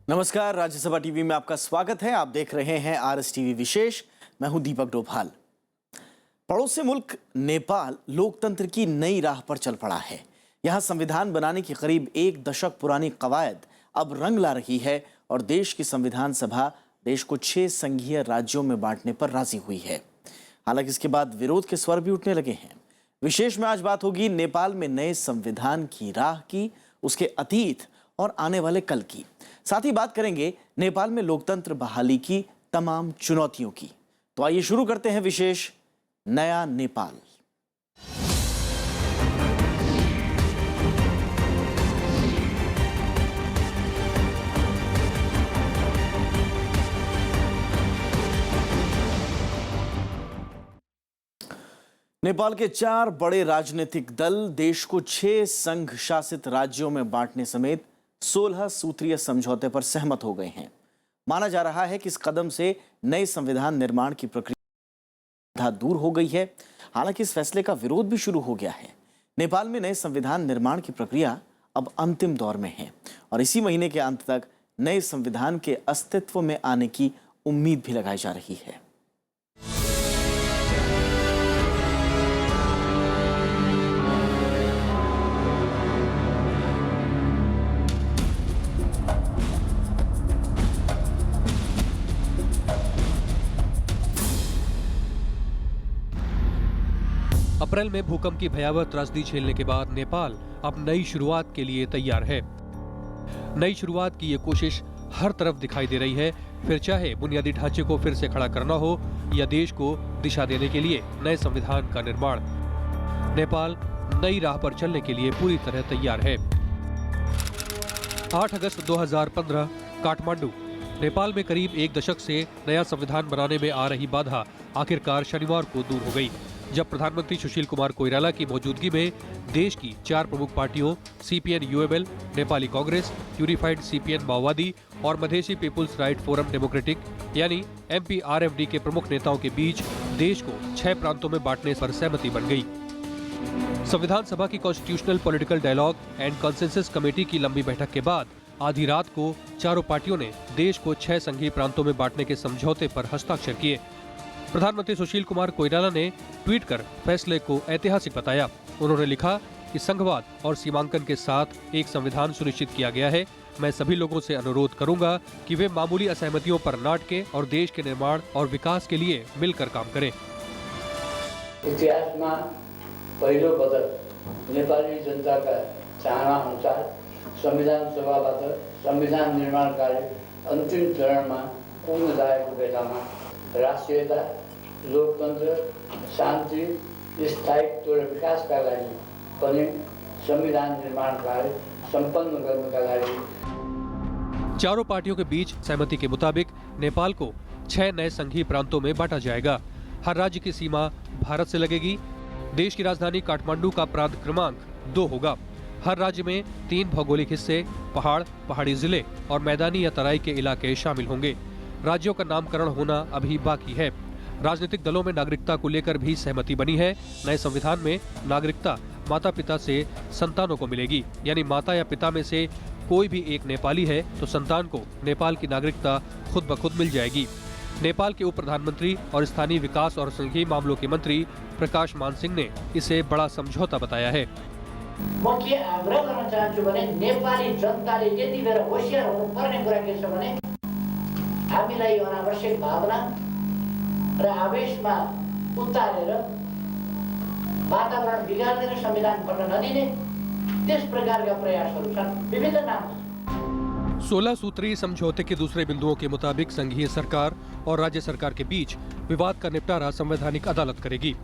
नमस्कार, राज्यसभा टीवी में आपका स्वागत है। आप देख रहे हैं आरएस टीवी विशेष। मैं हूं दीपक डोभाल। पड़ोसी मुल्क नेपाल लोकतंत्र की नई राह पर चल पड़ा है। यहां संविधान बनाने की करीब एक दशक पुरानी कवायद अब रंग ला रही है और देश की संविधान सभा देश को 6 संघीय राज्यों में बांटने पर राजी हुई है। हालांकि इसके बाद विरोध के स्वर भी उठने लगे हैं। विशेष में आज बात होगी नेपाल में नए संविधान की राह की, उसके अतीत और आने वाले कल की। साथ ही बात करेंगे नेपाल में लोकतंत्र बहाली की तमाम चुनौतियों की। तो आइए शुरू करते हैं विशेष नया नेपाल। नेपाल के 4 बड़े राजनीतिक दल देश को 6 संघ शासित राज्यों में बांटने समेत 16 सूत्रीय समझौते पर सहमत हो गए हैं। माना जा रहा है कि इस कदम से नए संविधान निर्माण की प्रक्रिया दूर हो गई है। हालांकि इस फैसले का विरोध भी शुरू हो गया है। नेपाल में नए संविधान निर्माण की प्रक्रिया अब अंतिम दौर में है और इसी महीने के अंत तक नए संविधान के अस्तित्व में आने की उम्मीद भी लगाई जा रही है। अप्रैल में भूकंप की भयावह त्रासदी झेलने के बाद नेपाल अब नई शुरुआत के लिए तैयार है। नई शुरुआत की ये कोशिश हर तरफ दिखाई दे रही है, फिर चाहे बुनियादी ढांचे को फिर से खड़ा करना हो या देश को दिशा देने के लिए नए संविधान का निर्माण। नेपाल नई राह पर चलने के लिए पूरी तरह तैयार है। 8 अगस्त 2015 काठमांडू। नेपाल में करीब एक दशक से नया संविधान बनाने में आ रही बाधा आखिरकार शनिवार को दूर हो गई, जब प्रधानमंत्री सुशील कुमार कोइराला की मौजूदगी में देश की 4 प्रमुख पार्टियों CPN UML, Nepali Congress, unified CPN माओवादी और Madhesi people's right forum democratic यानी एमपीआरएफडी के प्रमुख नेताओं के बीच देश को 6 प्रांतों में बांटने पर सहमति बन गई। संविधान सभा की constitutional political dialogue and consensus committee की लंबी बैठक के बाद आधी रात को चारों पार्टियों ने देश को 6 संघीय प्रांतों में बांटने के समझौते पर हस्ताक्षर किए। प्रधानमंत्री सुशील कुमार कोइराला ने ट्वीट कर फैसले को ऐतिहासिक बताया। उन्होंने लिखा कि संघवाद और सीमांकन के साथ एक संविधान सुनिश्चित किया गया है। मैं सभी लोगों से अनुरोध करूंगा कि वे मामूली असहमतियों पर न अटके और देश के निर्माण और विकास के लिए मिलकर काम करें। इतिहास में पहिलो पटक नेपाली जनता का चाहना अनुसार संविधान सभाबाट संविधान निर्माण कार्य अंतिम चरण में पुग्न जाएको बेलामा राष्ट्रियता, लोकतन्त्र, शान्ति, स्थायित्व र विकासका लागि पनि संविधान निर्माण कार्य सम्पन्न गर्नका लागि चारों पार्टियों के बीच सहमति के मुताबिक नेपाल को 6 नए संघीय प्रांतों में बांटा जाएगा। हर राज्य की सीमा भारत से लगेगी। देश की राजधानी काठमांडू का प्रांत क्रमांक 2 होगा। हर राज्य में 3 भौगोलिक हिस्से, पहाड़, पहाड़ी जिले और मैदानी या तराई के इलाके शामिल होंगे। राज्यों का नामकरण होना अभी बाकी है। राजनीतिक दलों में नागरिकता को लेकर भी सहमति बनी है। नए संविधान में नागरिकता माता पिता से संतानों को मिलेगी, यानी माता या पिता में से कोई भी एक नेपाली है तो संतान को नेपाल की नागरिकता खुद ब खुद मिल जाएगी। नेपाल के उप प्रधानमंत्री और स्थानीय विकास और संघीय मामलों के मंत्री प्रकाश मान सिंह ने इसे बड़ा समझौता बताया है। म के आग्रह गर्न चाहन्छु भने नेपाली जनताले यति बेर होशियार हुनुपर्ने कुरा के छ भने हामीलाई अनावश्यक भावना र आवेशमा उतारेर वातावरण बिगार्दैन संविधान बन्न नदिने त्यस प्रकारका प्रयासहरू छन् विभिन्न नाम। 16 सूत्रीय समझौते के दूसरे बिंदुओं के मुताबिक संघीय सरकार और राज्य सरकार के बीच विवाद का निपटारा संवैधानिक अदालत करेगी।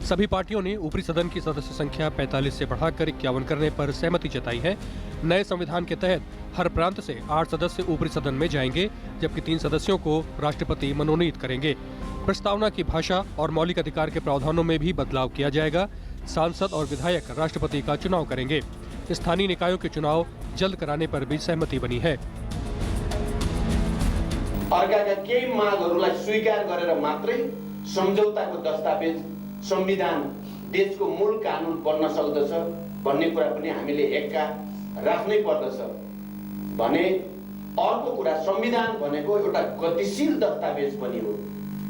सभी पार्टियों ने ऊपरी सदन की सदस्य संख्या 45 से बढ़ाकर 51 करने पर सहमति जताई है। नए संविधान के तहत हर प्रांत से 8 सदस्य ऊपरी सदन में जाएंगे, जबकि 3 सदस्यों को राष्ट्रपति मनोनीत करेंगे। प्रस्तावना की भाषा और मौलिक अधिकार के प्रावधानों में भी बदलाव किया जाएगा। सांसद और विधायक राष्ट्रपति का चुनाव करेंगे। स्थानीय निकायों के चुनाव जल्द कराने पर भी सहमति बनी है। अर्काका केही मागहरूलाई स्वीकार गरेर मात्रै सम्झौताको दस्तावेज संविधान देशको मूल कानून बन्न सक्दछ भन्ने कुरा पनि हामीले एक्का राख्नै पर्दछ भने अर्को कुरा संविधान भनेको एउटा गतिशील दस्तावेज पनि हो।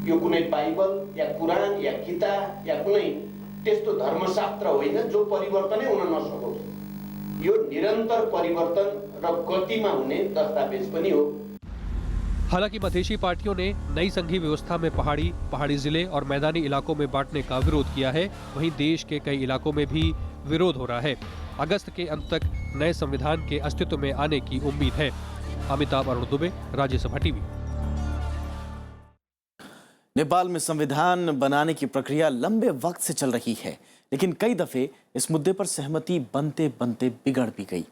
यो कुनै बाइबल या कुरान या गीता या कुनै त्यस्तो धर्मशास्त्र होइन जो परिवर्तनै हुन नसकोस्। यो निरन्तर परिवर्तन र गतिमा हुने दस्तावेज पनि हो। हालांकि मधेशी पार्टियों ने नई संघीय व्यवस्था में पहाड़ी जिले और मैदानी इलाकों में बांटने का विरोध किया है। वहीं देश के कई इलाकों में भी विरोध हो रहा है। अगस्त के अंत तक नए संविधान के अस्तित्व में आने की उम्मीद है। अमिताभ अरुण दुबे, राज्यसभा टीवी। नेपाल में संविधान बनाने की प्रक्रिया लंबे वक्त से चल रही है, लेकिन कई दफे इस मुद्दे पर सहमति बनते बनते बिगड़ भी गई।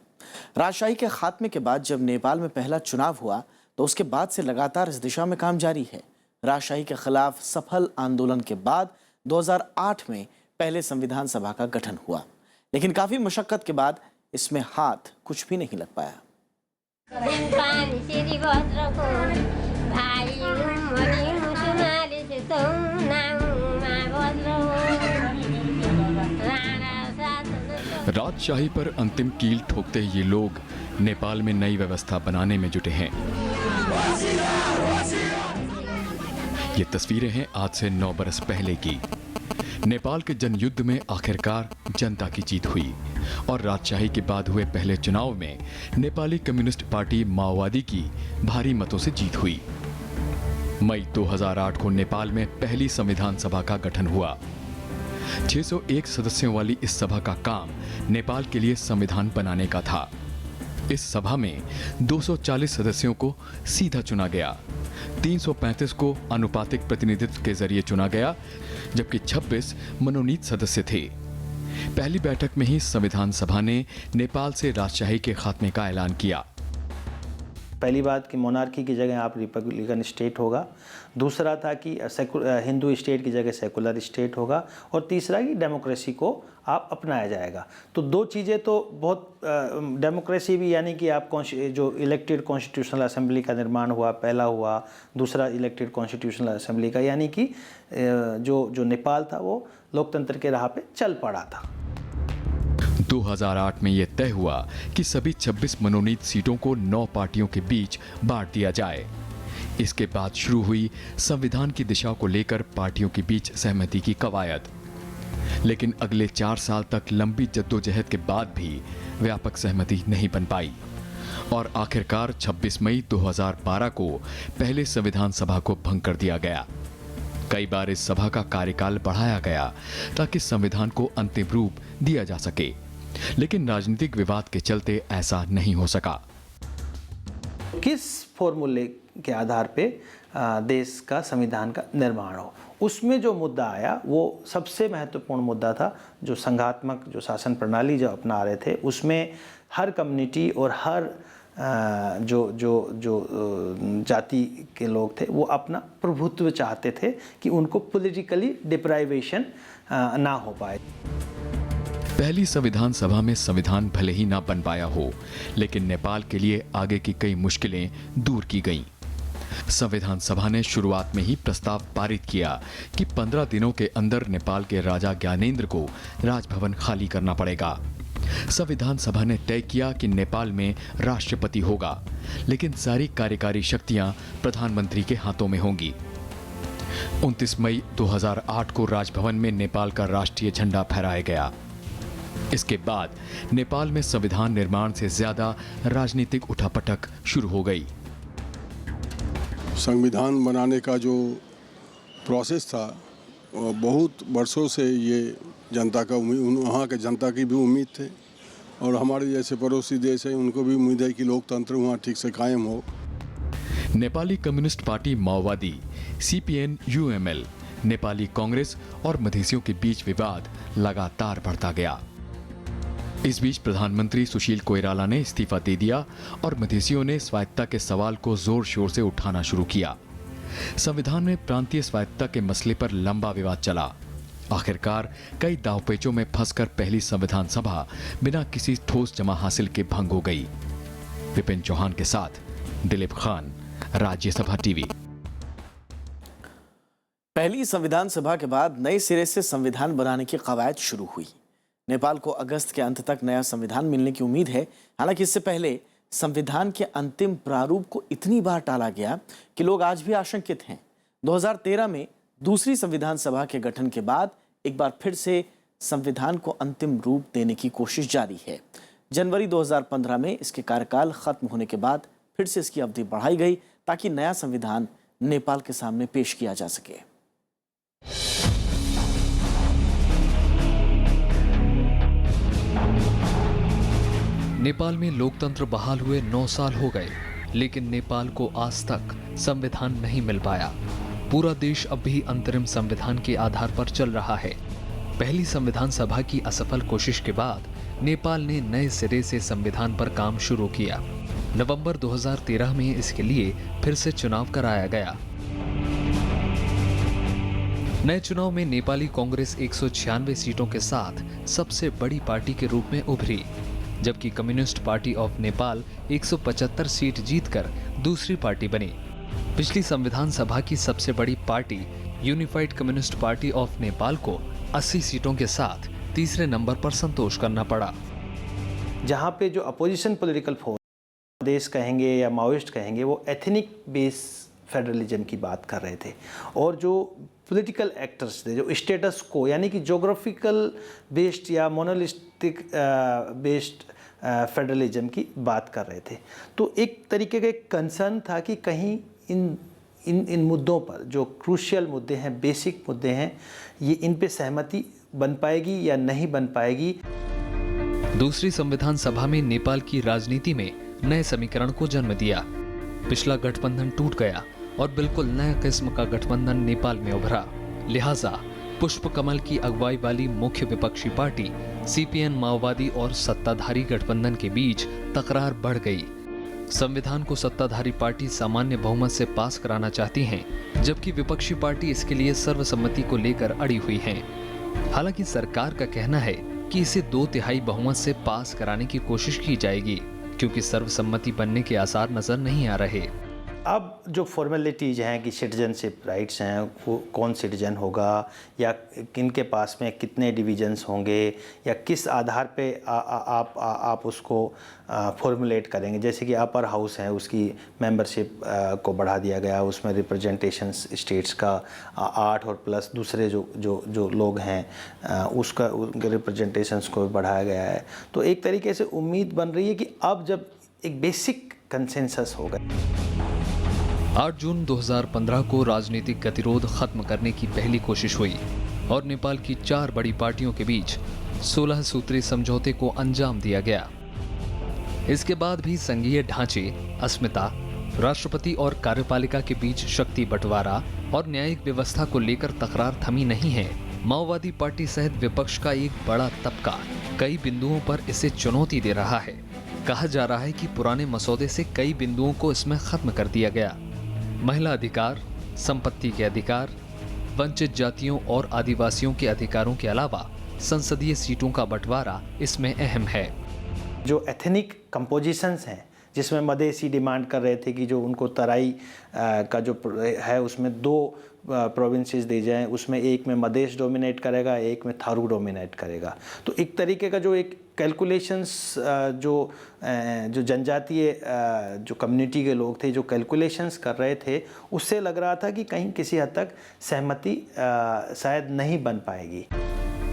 राजशाही के खात्मे के बाद जब नेपाल में पहला चुनाव हुआ तो उसके बाद से लगातार इस दिशा में काम जारी है। राजशाही के खिलाफ सफल आंदोलन के बाद 2008 में पहले संविधान सभा का गठन हुआ, लेकिन काफी मशक्कत के बाद इसमें हाथ कुछ भी नहीं लग पाया। राजशाही पर अंतिम कील ठोकते ये लोग नेपाल में नई व्यवस्था बनाने में जुटे हैं। ये तस्वीरें हैं आज से 9 बरस पहले की। नेपाल के जनयुद्ध में आखिरकार जनता की जीत हुई और राजशाही के बाद हुए पहले चुनाव में नेपाली कम्युनिस्ट पार्टी माओवादी की भारी मतों से जीत हुई। मई 2008 को नेपाल में पहली संविधान सभा का गठन हुआ। 601 सदस्यों वाली इस सभा का काम नेपाल के लिए संविधान बनाने का था। इस सभा में 240 सदस्यों को सीधा चुना गया, 335 को अनुपातिक प्रतिनिधित्व के जरिए चुना गया, जबकि 26 मनोनीत सदस्य थे। पहली बैठक में ही संविधान सभा ने नेपाल से राजशाही के खात्मे का ऐलान किया। पहली बात कि मोनार्की की जगह आप रिपब्लिकन स्टेट होगा, दूसरा था कि हिंदू स्टेट की जगह सेकुलर स्टेट होगा, और तीसरा कि डेमोक्रेसी को आप अपनाया जाएगा। तो दो चीज़ें तो बहुत डेमोक्रेसी भी यानी कि आप जो इलेक्टेड कॉन्स्टिट्यूशनल असेंबली का निर्माण हुआ, पहला हुआ, दूसरा इलेक्टेड कॉन्स्टिट्यूशनल असेंबली का, यानी कि जो नेपाल था वो लोकतंत्र के राह पे चल पड़ा था। 2008 में यह तय हुआ कि सभी 26 मनोनीत सीटों को 9 पार्टियों के बीच बांट दिया जाए। इसके बाद शुरू हुई संविधान की दिशा को लेकर पार्टियों के बीच सहमति की कवायद, लेकिन अगले 4 साल तक लंबी जद्दोजहद के बाद भी व्यापक सहमति नहीं बन पाई और आखिरकार 26 मई 2012 को पहले संविधान सभा को भंग कर दिया गया। कई बार इस सभा का कार्यकाल बढ़ाया गया ताकि संविधान को अंतिम रूप दिया जा सके, लेकिन राजनीतिक विवाद के चलते ऐसा नहीं हो सका। किस फॉर्मूले के आधार पे देश का संविधान का निर्माण हो, उसमें जो मुद्दा आया वो सबसे महत्वपूर्ण मुद्दा था। जो संघात्मक जो शासन प्रणाली जो अपना रहे थे, उसमें हर कम्युनिटी और हर जो जाति के लोग थे वो अपना प्रभुत्व चाहते थे कि उनको पॉलिटिकली डिप्राइवेशन ना हो पाए। पहली संविधान सभा में संविधान भले ही ना बन पाया हो, लेकिन नेपाल के लिए आगे की कई मुश्किलें दूर की गईं। संविधान सभा ने शुरुआत में ही प्रस्ताव पारित किया कि 15 दिनों के अंदर नेपाल के राजा ज्ञानेंद्र को राजभवन खाली करना पड़ेगा। संविधान सभा ने तय किया कि नेपाल में राष्ट्रपति होगा, लेकिन सारी कार्यकारी शक्तियां प्रधानमंत्री के हाथों में होंगी। 29 मई 2008 को राजभवन में नेपाल का राष्ट्रीय झंडा फहराया गया। इसके बाद नेपाल में संविधान निर्माण से ज्यादा राजनीतिक उठापटक शुरू हो गई। संविधान बनाने का जो प्रोसेस था, बहुत वर्षों से ये जनता का वहाँ के जनता की भी उम्मीद थे, और हमारे जैसे पड़ोसी देश है उनको भी उम्मीद है कि लोकतंत्र वहाँ ठीक से कायम हो। नेपाली कम्युनिस्ट पार्टी माओवादी, CPN-UML, नेपाली कांग्रेस और मधेसियों के बीच विवाद लगातार बढ़ता गया। इस बीच प्रधानमंत्री सुशील कोइराला ने इस्तीफा दे दिया और मधेसियों ने स्वायत्तता के सवाल को जोर शोर से उठाना शुरू किया। संविधान में प्रांतीय स्वायत्तता के मसले पर लंबा विवाद चला। आखिरकार कई दावपेचों में फंसकर पहली संविधान सभा बिना किसी ठोस जमा हासिल के भंग हो गई। विपिन चौहान के साथ दिलीप खान, राज्यसभा टीवी। पहली संविधान सभा के बाद नए सिरे से संविधान बनाने की कवायद शुरू हुई। नेपाल को अगस्त के अंत तक नया संविधान मिलने की उम्मीद है। हालांकि इससे पहले संविधान के अंतिम प्रारूप को इतनी बार टाला गया कि लोग आज भी आशंकित हैं। 2013 में दूसरी संविधान सभा के गठन के बाद एक बार फिर से संविधान को अंतिम रूप देने की कोशिश जारी है। जनवरी 2015 में इसके कार्यकाल खत्म होने के बाद फिर से इसकी अवधि बढ़ाई गई ताकि नया संविधान नेपाल के सामने पेश किया जा सके। नेपाल में लोकतंत्र बहाल हुए 9 साल हो गए, लेकिन नेपाल को आज तक संविधान नहीं मिल पाया। पूरा देश अब भी अंतरिम संविधान के आधार पर चल रहा है। पहली संविधान सभा की असफल कोशिश के बाद नेपाल ने नए सिरे से संविधान पर काम शुरू किया। नवंबर 2013 में इसके लिए फिर से चुनाव कराया गया। नए चुनाव में नेपाली कांग्रेस 196 सीटों के साथ सबसे बड़ी पार्टी के रूप में उभरी, जबकि communist party of Nepal 175 seat जीतकर दूसरी पार्टी बनी। पिछली संविधान सभा की सबसे बड़ी party unified communist party of Nepal को 80 सीटों के साथ तीसरे नंबर पर संतोष करना पड़ा। जहाँ पे जो अपोजिशन पॉलिटिकल फोर्स देश कहेंगे या माओइस्ट कहेंगे, वो एथनिक बेस फेडरलिज्म की बात कर रहे थे, और जो पॉलिटिकल एक्टर्स थे जो स्टेटस को यानी कि जोग्राफिकल बेस्ड या मोनोलिस्टिक बेस्ड फेडरलिज्म की बात कर रहे थे। तो एक तरीके का एक कंसर्न था कि कहीं इन मुद्दों पर जो क्रूशियल मुद्दे हैं, बेसिक मुद्दे हैं, ये इन पे सहमति बन पाएगी या नहीं बन पाएगी। दूसरी संविधान सभा में नेपाल की राजनीति में नए समीकरण को जन्म दिया। पिछला गठबंधन टूट गया और बिल्कुल नया किस्म का गठबंधन नेपाल में उभरा। लिहाजा पुष्प कमल की अगुवाई वाली मुख्य विपक्षी पार्टी सीपीएन माओवादी और सत्ताधारी गठबंधन के बीच तकरार बढ़ गई। संविधान को सत्ताधारी पार्टी सामान्य बहुमत से पास कराना चाहती हैं, जबकि विपक्षी पार्टी इसके लिए सर्वसम्मति को लेकर अड़ी हुई है। हालांकि सरकार का कहना है कि इसे 2/3 बहुमत से पास कराने की कोशिश की जाएगी, क्योंकि सर्वसम्मति बनने के आसार नजर नहीं आ रहे। अब जो फॉर्मेलिटीज़ हैं कि सिटीजनशिप राइट्स हैं, वो कौन सिटीजन होगा या किनके पास में कितने डिवीजन्स होंगे या किस आधार पे आप उसको फॉर्मुलेट करेंगे। जैसे कि अपर हाउस है, उसकी मेंबरशिप को बढ़ा दिया गया, उसमें रिप्रेजेंटेशन स्टेट्स का 8 और प्लस दूसरे जो लोग हैं उसका उनके रिप्रेजेंटेशंस को बढ़ाया गया है। तो एक तरीके से उम्मीद बन रही है कि अब जब एक बेसिक कंसेंसस होगा। 8 जून 2015 को राजनीतिक गतिरोध खत्म करने की पहली कोशिश हुई और नेपाल की 4 बड़ी पार्टियों के बीच 16 सूत्री समझौते को अंजाम दिया गया। इसके बाद भी संघीय ढांचे, अस्मिता, राष्ट्रपति और कार्यपालिका के बीच शक्ति बंटवारा और न्यायिक व्यवस्था को लेकर तकरार थमी नहीं है। माओवादी पार्टी सहित विपक्ष का एक बड़ा तबका कई बिंदुओं पर इसे चुनौती दे रहा है। कहा जा रहा है कि पुराने मसौदे से कई बिंदुओं को इसमें खत्म कर दिया गया। महिला अधिकार, संपत्ति के अधिकार, वंचित जातियों और आदिवासियों के अधिकारों के अलावा संसदीय सीटों का बंटवारा इसमें अहम है। जो एथनिक कंपोजिशंस हैं, जिसमें मधेसी डिमांड कर रहे थे कि जो उनको तराई का जो है उसमें 2 प्रोविंसेस दी जाएं, उसमें एक में मधेश डोमिनेट करेगा, एक में थारू डोमिनेट करेगा। तो एक तरीके का जो एक कैलकुलेशंस जो जनजातीय जो कम्युनिटी के लोग थे जो कैलकुलेशंस कर रहे थे, उससे लग रहा था कि कहीं किसी हद तक सहमति शायद नहीं बन पाएगी।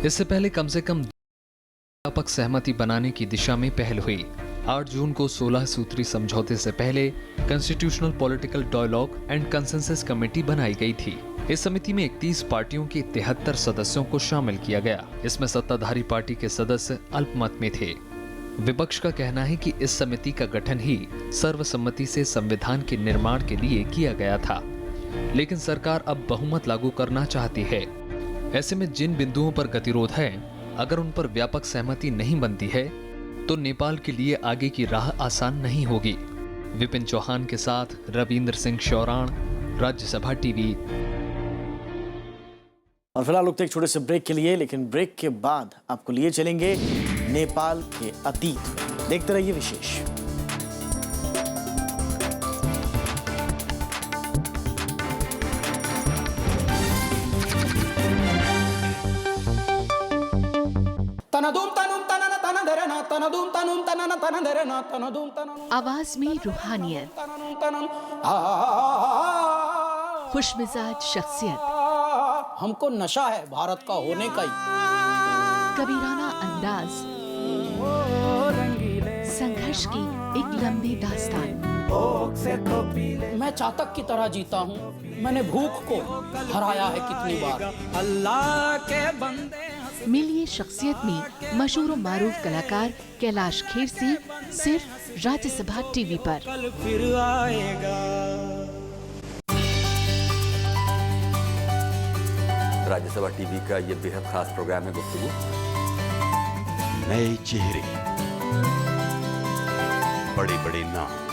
इससे पहले कम से कम व्यापक सहमति बनाने की दिशा में पहल हुई। 8 जून को 16 सूत्री समझौते से पहले constitutional political dialogue and consensus committee बनाई गई थी। इस समिति में 31 पार्टियों के 73 सदस्यों को शामिल किया गया। इसमें सत्ताधारी पार्टी के सदस्य अल्पमत में थे। विपक्ष का कहना है कि इस समिति का गठन ही सर्वसम्मति से संविधान के निर्माण के लिए किया गया था, लेकिन सरकार अब बहुमत लागू करना चाहती है। ऐसे में जिन बिंदुओं पर गतिरोध है, अगर उन पर व्यापक सहमति नहीं बनती है तो नेपाल के लिए आगे की राह आसान नहीं होगी। विपिन चौहान के साथ रविंद्र सिंह शौराण, राज्यसभा टीवी। और फिलहाल रुकते एक छोटे से ब्रेक के लिए, लेकिन ब्रेक के बाद आपको लिए चलेंगे नेपाल के अतीत। देखते रहिए विशेष। तन धूम तनुम तनन तन धरना आवाज में रूहानियत, खुशमिजाज शख्सियत, हमको नशा है भारत का होने का ही। कबीराना अंदाज, संघर्ष की एक लंबी दास्तान। मैं चातक की तरह जीता हूँ, मैंने भूख को हराया है कितनी बार। अल्लाह के बंदे। मिलिए शख्सियत में मशहूर और मारूफ कलाकार कैलाश खेर से सिर्फ राज्यसभा टीवी पर। कल फिर आएगा। राज्यसभा टीवी का ये बेहद खास प्रोग्राम है गुफ्तगू। नए चेहरे, बड़े बड़े नाम।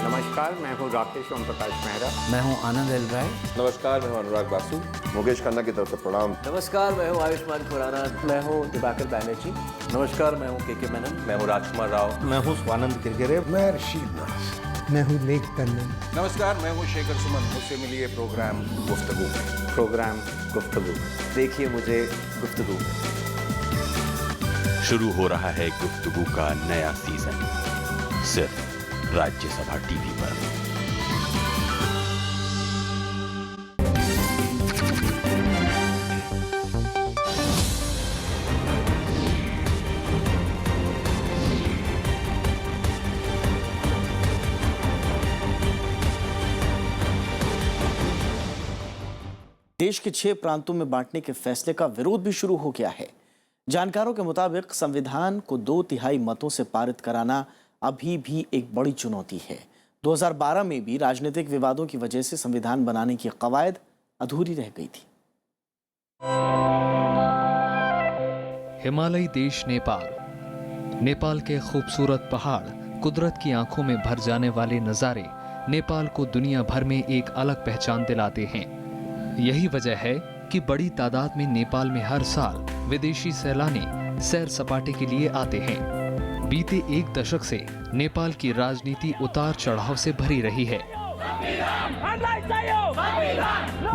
नमस्कार, मैं हूँ राकेश ओम प्रकाश मेहरा। मैं हूँ आनंद एल राय। नमस्कार, मैं हूँ अनुराग बासु। मुकेश खन्ना की तरफ से प्रणाम। नमस्कार, मैं हूँ आयुष्मान खुराना। मैं हूँ दिवाकर बैनर्जी। नमस्कार, मैं हूँ के मेनन। मैं हूँ राजकुमार राव। मैं हूँ स्वानंद किरकिरे। मैं रशीद नाज। मैं हूँ लेख टंडन। नमस्कार, मैं हूँ शेखर सुमन। मुझसे मिलिए प्रोग्राम गुफ्तगू। प्रोग्राम गुफ्तगू, देखिए मुझे गुफ्तगू। शुरू हो रहा है गुफ्तगू का नया सीजन, सिर्फ राज्यसभा टीवी पर। देश के 6 प्रांतों में बांटने के फैसले का विरोध भी शुरू हो गया है। जानकारों के मुताबिक संविधान को 2/3 मतों से पारित कराना अभी भी एक बड़ी चुनौती है। 2012 में भी राजनीतिक विवादों की वजह से संविधान बनाने की कवायद अधूरी रह गई थी। हिमालयी देश नेपाल। नेपाल के खूबसूरत पहाड़, कुदरत की आंखों में भर जाने वाले नज़ारे नेपाल को दुनिया भर में एक अलग पहचान दिलाते हैं। यही वजह है कि बड़ी तादाद में नेपाल में हर साल विदेशी सैलानी सैर सपाटे के लिए आते हैं। बीते एक दशक से नेपाल की राजनीति उतार चढ़ाव से भरी रही है।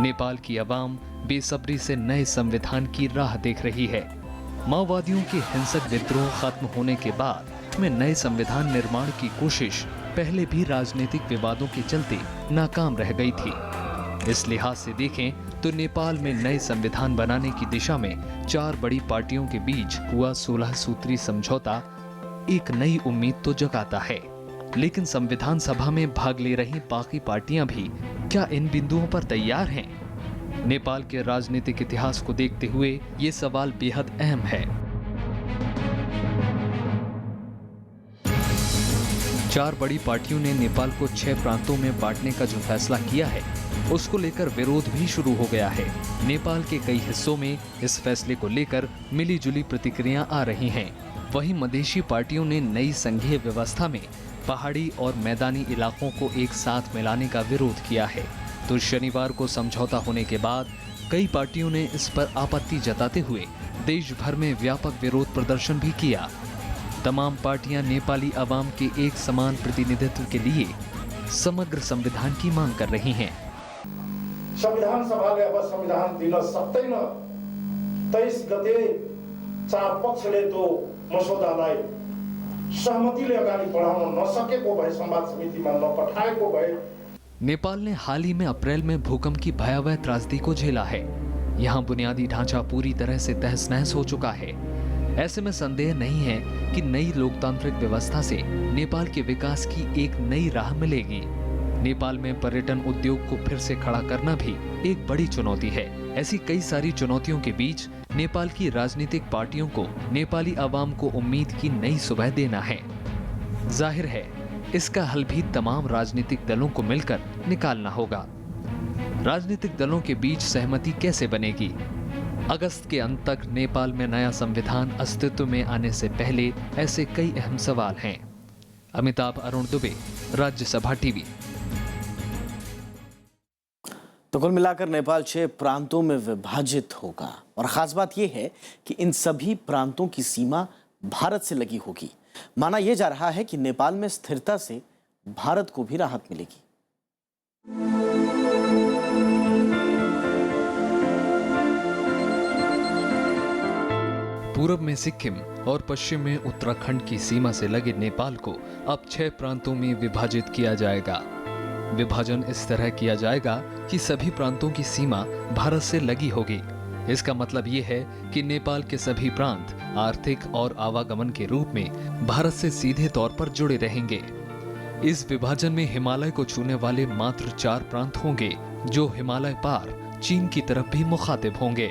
नेपाल की आवाम बेसब्री से नए संविधान की राह देख रही है। माओवादियों के हिंसक विद्रोह खत्म होने के बाद में नए संविधान निर्माण की कोशिश पहले भी राजनीतिक विवादों के चलते नाकाम रह गई थी। इस लिहाज से देखें तो नेपाल में नए संविधान बनाने की दिशा में 4 बड़ी पार्टियों के बीच हुआ 16 सूत्री समझौता एक नई उम्मीद तो जगाता है। लेकिन संविधान सभा में भाग ले रही बाकी पार्टियां भी क्या इन बिंदुओं पर तैयार हैं? नेपाल के राजनीतिक इतिहास को देखते हुए ये सवाल बेहद अहम है। 4 बड़ी पार्टियों ने नेपाल को 6 प्रांतों में बांटने का जो फैसला किया है, उसको लेकर विरोध भी शुरू हो गया है। नेपाल के कई हिस्सों में इस फैसले को लेकर मिली-जुली प्रतिक्रियां आ रही हैं। वहीं मधेशी पार्टियों ने नई संघीय व्यवस्था में पहाड़ी और मैदानी इलाकों को एक साथ मिलाने का विरोध किया है। तो शनिवार को समझौता होने के बाद कई पार्टियों ने इस पर आपत्ति जताते हुए देश भर में व्यापक विरोध प्रदर्शन भी किया। तमाम पार्टियां नेपाली आवाम के एक समान प्रतिनिधित्व के लिए समग्र संविधान की मांग कर रही हैं। संविधान सभाले अब संविधान दिन सक्दैन। 23 गते 4 पक्षले तो मसौदालाई सहमतिले अगाडि बढाउन नसकेको भए, संवाद समितिमा नपठाएको भए। नेपाल ने हाल ही में अप्रैल में भूकंप की भयावह त्रासदी को झेला है। यहाँ बुनियादी ढांचा पूरी तरह से तहस-नहस हो चुका है। ऐसे में संदेह नहीं है कि नई लोकतांत्रिक व्यवस्था से नेपाल के विकास की एक नई राह मिलेगी। नेपाल में पर्यटन उद्योग को फिर से खड़ा करना भी एक बड़ी चुनौती है। ऐसी कई सारी चुनौतियों के बीच नेपाल की राजनीतिक पार्टियों को नेपाली आवाम को उम्मीद की नई सुबह देना है। जाहिर है इसका हल भी तमाम राजनीतिक दलों को मिलकर निकालना होगा। राजनीतिक दलों के बीच सहमति कैसे बनेगी? अगस्त के अंत तक नेपाल में नया संविधान अस्तित्व में आने से पहले ऐसे कई अहम सवाल हैं। अमिताभ अरुण दुबे, राज्यसभा टीवी। तो कुल मिलाकर नेपाल 6 प्रांतों में विभाजित होगा और खास बात यह है कि इन सभी प्रांतों की सीमा भारत से लगी होगी। माना यह जा रहा है कि नेपाल में स्थिरता से भारत को भी राहत मिलेगी। पूरब में सिक्किम, और पश्चिम में उत्तराखंड की सीमा से लगे नेपाल को अब 6 प्रांतों में विभाजित किया जाएगा। विभाजन इस तरह किया जाएगा कि सभी प्रांतों की सीमा भारत से लगी होगी। इसका मतलब ये है कि नेपाल के सभी प्रांत आर्थिक और आवागमन के रूप में भारत से सीधे तौर पर जुड़े रहेंगे। इस विभाजन में हिमालय को छूने वाले मात्र 4 प्रांत होंगे, जो हिमालय पार चीन की तरफ भी मुखातिब होंगे।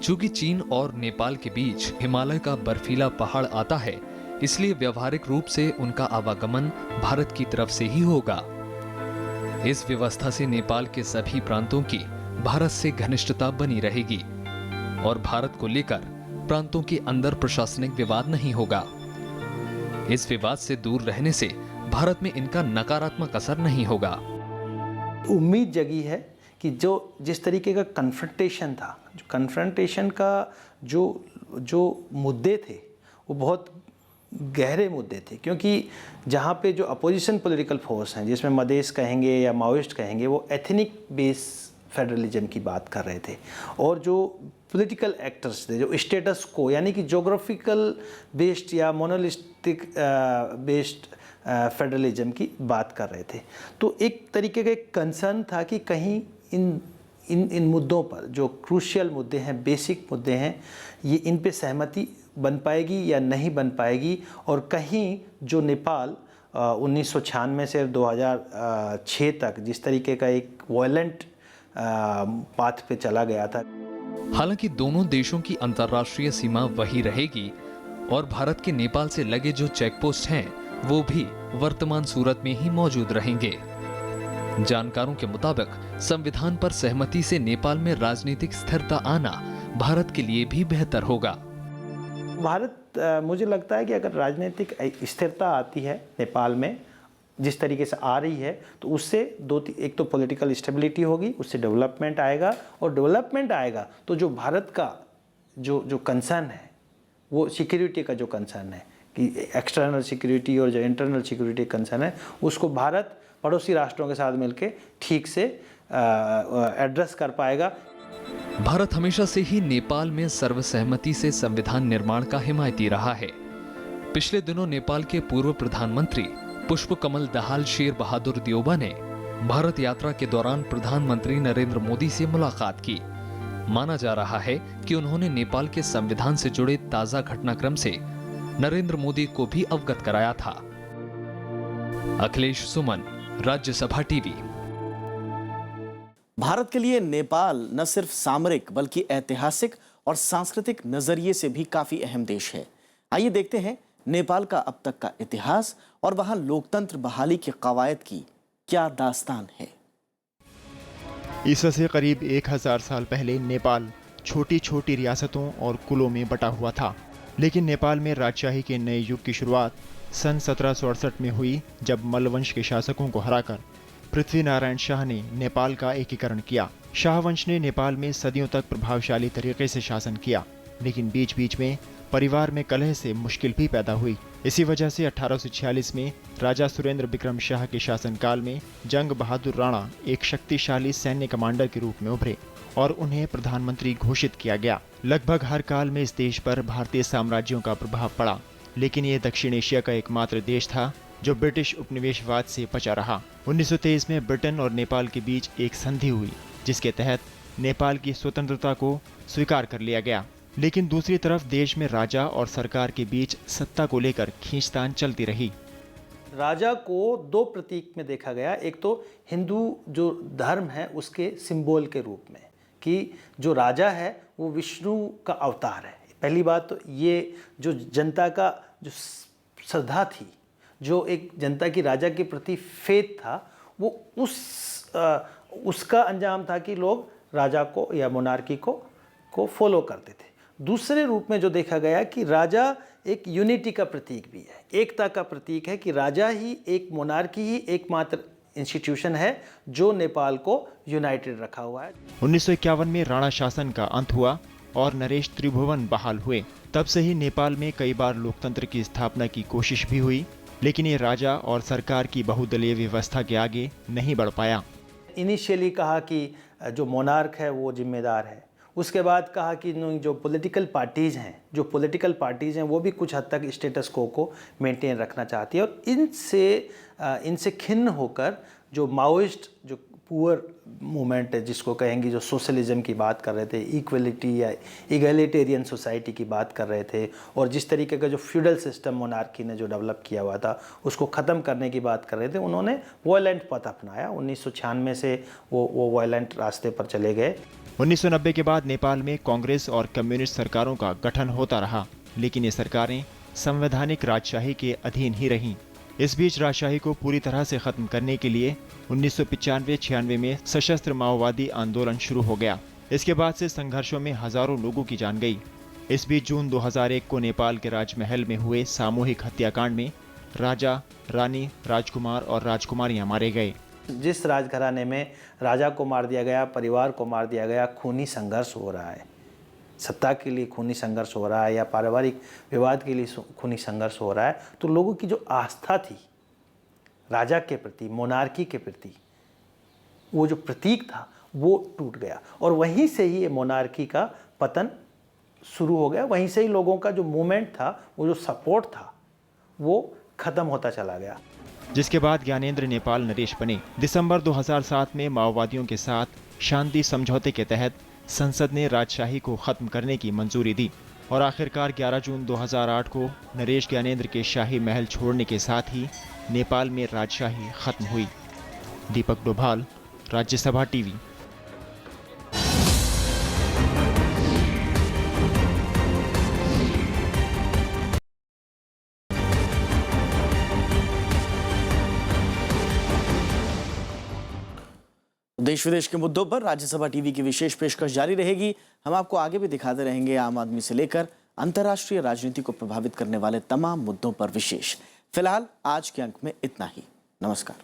चूंकि चीन और नेपाल के बीच हिमालय का बर्फीला पहाड़ आता है, इसलिए व्यवहारिक रूप से उनका आवागमन भारत की तरफ से ही होगा। इस व्यवस्था से नेपाल के सभी प्रांतों की भारत से घनिष्ठता बनी रहेगी और भारत को लेकर प्रांतों के अंदर प्रशासनिक विवाद नहीं होगा। इस विवाद से दूर रहने से भारत में इनका नकारात्मक असर नहीं होगा। उम्मीद जगी है कि जिस तरीके का कन्फ्रंटेशन था, कन्फ्रंटेशन का जो मुद्दे थे वो बहुत गहरे मुद्दे थे, क्योंकि जहाँ पे जो अपोजिशन पॉलिटिकल फोर्स हैं, जिसमें मधेश कहेंगे या माओइस्ट कहेंगे, वो एथनिक बेस फेडरलिज्म की बात कर रहे थे, और जो पॉलिटिकल एक्टर्स थे जो स्टेटस को यानी कि जोग्राफिकल बेस्ड या मोनोलिस्टिक बेस्ड फेडरलिज्म की बात कर रहे थे। तो एक तरीके का एक कंसर्न था कि कहीं इन मुद्दों पर जो क्रूशियल मुद्दे हैं, बेसिक मुद्दे हैं, ये इन पे सहमति बन पाएगी या नहीं बन पाएगी, और कहीं जो नेपाल 1996 से 2006 तक जिस तरीके का एक वायलेंट पाथ पे चला गया था। हालांकि दोनों देशों की अंतर्राष्ट्रीय सीमा वही रहेगी और भारत के नेपाल से लगे जो चेकपोस्ट हैं वो भी वर्तमान सूरत में ही मौजूद रहेंगे। जानकारों के मुताबिक संविधान पर सहमति से नेपाल में राजनीतिक स्थिरता आना भारत के लिए भी बेहतर होगा। मुझे लगता है कि अगर राजनीतिक स्थिरता आती है नेपाल में जिस तरीके से आ रही है, तो उससे एक तो पॉलिटिकल स्टेबिलिटी होगी, उससे डेवलपमेंट आएगा, और डेवलपमेंट आएगा तो जो भारत का जो कंसर्न है, वो सिक्योरिटी का जो कंसर्न है कि एक्सटर्नल सिक्योरिटी और जो इंटरनल सिक्योरिटी कंसर्न है, उसको भारत पड़ोसी राष्ट्रों के साथ मिलकर ठीक से एड्रेस कर पाएगा। भारत हमेशा से ही नेपाल में सर्वसहमति से संविधान निर्माण का हिमायती रहा है। पिछले दिनों नेपाल के पूर्व प्रधानमंत्री पुष्पकमल दाहाल शेर बहादुर देउबा ने भारत यात्रा के दौरान प्रधानमंत्री नरेंद्र मोदी से मुलाकात की। माना जा रहा है कि उन्होंने नेपाल के संविधान से जुड़े ताजा घटनाक्रम से नरेंद्र मोदी को भी अवगत कराया था। अखिलेश सुमन, राज्यसभा टीवी। भारत के लिए नेपाल न सिर्फ सामरिक बल्कि ऐतिहासिक और सांस्कृतिक नजरिए से भी काफी अहम देश है। आइए देखते हैं नेपाल का अब तक का इतिहास और वहां लोकतंत्र बहाली के कवायद की क्या दास्तान है। ईसा से करीब 1000 साल पहले नेपाल छोटी छोटी रियासतों और कुलों में बटा हुआ था, लेकिन नेपाल में राजशाही के नए युग की शुरुआत सन 1768 में हुई, जब मल्लवंश के शासकों को हराकर पृथ्वीनारायण शाह ने नेपाल का एकीकरण किया। शाहवंश ने नेपाल में सदियों तक प्रभावशाली तरीके से शासन किया, लेकिन बीच बीच में परिवार में कलह से मुश्किल भी पैदा हुई। इसी वजह से 1846 में राजा सुरेंद्र विक्रम शाह के शासनकाल में जंग बहादुर राणा एक शक्तिशाली सैन्य कमांडर के रूप में उभरे और उन्हें प्रधानमंत्री घोषित किया गया। लगभग हर काल में इस देश पर भारतीय साम्राज्यों का प्रभाव पड़ा, लेकिन ये दक्षिण एशिया का एकमात्र देश था जो ब्रिटिश उपनिवेशवाद से बचा रहा। 1923 में ब्रिटेन और नेपाल के बीच एक संधि हुई, जिसके तहत नेपाल की स्वतंत्रता को स्वीकार कर लिया गया। लेकिन दूसरी तरफ देश में राजा और सरकार के बीच सत्ता को लेकर खींचतान चलती रही। राजा को दो प्रतीक में देखा गया, एक तो हिंदू जो धर्म है उसके सिंबल के रूप में कि जो राजा है वो विष्णु का अवतार है। पहली बात तो ये जो जनता का जो श्रद्धा थी, जो एक जनता की राजा के प्रति फेथ था, वो उसका अंजाम था कि लोग राजा को या मोनार्की को फॉलो करते थे। दूसरे रूप में जो देखा गया कि राजा एक यूनिटी का प्रतीक भी है, एकता का प्रतीक है कि राजा ही एक मोनार्की ही एकमात्र इंस्टीट्यूशन है जो नेपाल को यूनाइटेड रखा हुआ है। 1951 में राणा शासन का अंत हुआ और नरेश त्रिभुवन बहाल हुए। तब से ही नेपाल में कई बार लोकतंत्र की स्थापना की कोशिश भी हुई, लेकिन ये राजा और सरकार की बहुदलीय व्यवस्था के आगे नहीं बढ़ पाया। इनिशियली कहा कि जो मोनार्क है वो जिम्मेदार है, उसके बाद कहा कि जो पॉलिटिकल पार्टीज़ हैं वो भी कुछ हद तक स्टेटस को मेंटेन रखना चाहती है, और इनसे खिन्न होकर जो माओइस्ट, जो पुअर मूवमेंट है जिसको कहेंगे, जो सोशलिज्म की बात कर रहे थे, इक्वलिटी या इगैलिटेरियन सोसाइटी की बात कर रहे थे, और जिस तरीके का जो फ्यूडल सिस्टम मोनार्की ने जो डेवलप किया हुआ था उसको ख़त्म करने की बात कर रहे थे, उन्होंने वॉयलेंट पथ अपनाया। 1996 से वो वॉयलेंट रास्ते पर चले गए। 1990 के बाद नेपाल में कांग्रेस और कम्युनिस्ट सरकारों का गठन होता रहा, लेकिन ये सरकारें संवैधानिक राजशाही के अधीन ही रहीं। इस बीच राजशाही को पूरी तरह से खत्म करने के लिए 1995-96 में सशस्त्र माओवादी आंदोलन शुरू हो गया। इसके बाद से संघर्षों में हजारों लोगों की जान गई। इस बीच जून 2001 को नेपाल के राजमहल में हुए सामूहिक हत्याकांड में राजा, रानी, राजकुमार और राजकुमारियां मारे गए। जिस राजघराने में राजा को मार दिया गया, परिवार को मार दिया गया, खूनी संघर्ष हो रहा है, सत्ता के लिए खूनी संघर्ष हो रहा है या पारिवारिक विवाद के लिए खूनी संघर्ष हो रहा है, तो लोगों की जो आस्था थी राजा के प्रति, मोनार्की के प्रति, वो जो प्रतीक था वो टूट गया, और वहीं से ही ये मोनार्की का पतन शुरू हो गया। वहीं से ही लोगों का जो मूवमेंट था, वो जो सपोर्ट था, वो खत्म होता चला गया। जिसके बाद ज्ञानेंद्र नेपाल नरेश बने। दिसंबर 2007 में माओवादियों के साथ शांति समझौते के तहत संसद ने राजशाही को खत्म करने की मंजूरी दी, और आखिरकार 11 जून 2008 को नरेश ज्ञानेंद्र के शाही महल छोड़ने के साथ ही नेपाल में राजशाही खत्म हुई। दीपक डोभाल, राज्यसभा टीवी। देश विदेश के मुद्दों पर राज्यसभा टीवी की विशेष पेशकश जारी रहेगी। हम आपको आगे भी दिखाते रहेंगे आम आदमी से लेकर अंतर्राष्ट्रीय राजनीति को प्रभावित करने वाले तमाम मुद्दों पर विशेष। फिलहाल आज के अंक में इतना ही। नमस्कार।